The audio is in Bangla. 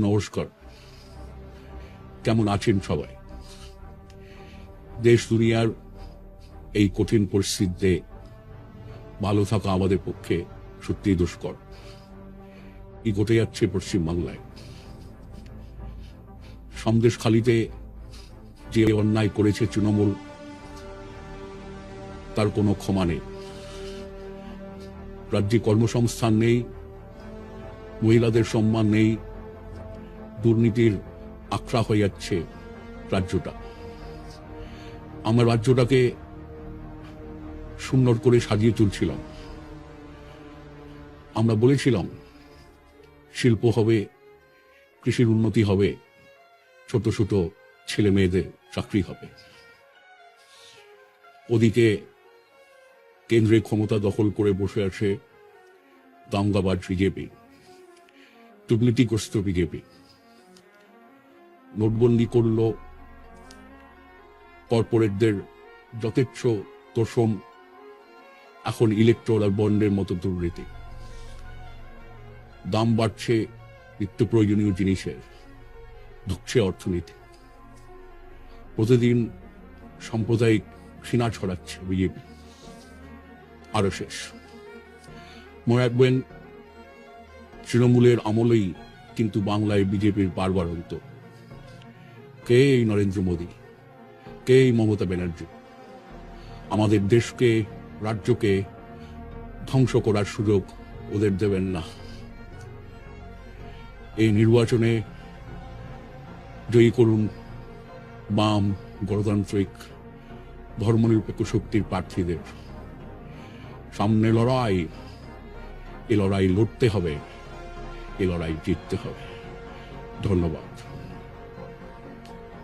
নমস্কার। কেমন আছেন সবাই? দেশ দুনিয়ার এই কঠিন পরিস্থিতিতে ভালো থাকা আমাদের পক্ষে সত্যিই দুষ্কর। কি ঘটে যাচ্ছে পশ্চিমবাংলায়? সন্দেশখালিতে যে অন্যায় করেছে তৃণমূল, তার কোনো ক্ষমা নেই। রাজ্যে কর্মসংস্থান নেই, মহিলাদের সম্মান নেই, দুর্নীতির আখড়া হয়ে যাচ্ছে রাজ্যটা। আমরা রাজ্যটাকে সুন্দর করে সাজিয়ে তুলছিলাম। আমরা বলেছিলাম শিল্প হবে, কৃষির উন্নতি হবে, ছোট ছোট ছেলে মেয়েদের চাকরি হবে। ওদিকে কেন্দ্রে ক্ষমতা দখল করে বসে আছে দাঙ্গাবাজ বিজেপি, দুর্নীতিগ্রস্ত বিজেপি। নোটবন্দি করল, কর্পোরেটদের যথেচ্ছ তোষণ, এখন ইলেকট্রাল বন্ডের মতো দুর্নীতি। দাম বাড়ছে নিত্য প্রয়োজনীয় জিনিসের, ঢুকছে অর্থনীতি। প্রতিদিন সাম্প্রদায়িক ঘৃণা ছড়াচ্ছে বিজেপি। আরো শেষ, মনে রাখবেন তৃণমূলের আমলেই কিন্তু বাংলায় বিজেপির বারবারন্ত। কে এই নরেন্দ্র মোদী, কে এই মমতা ব্যানার্জি? আমাদের দেশকে, রাজ্যকে ধ্বংস করার সুযোগ ওদের দেবেন না। এই নির্বাচনে জয়ী করুন বাম, গণতান্ত্রিক, ধর্মনিরপেক্ষ শক্তির প্রার্থীদের। সামনে লড়াই, এ লড়াই লড়তে হবে, এ লড়াই জিততে হবে। ধন্যবাদ।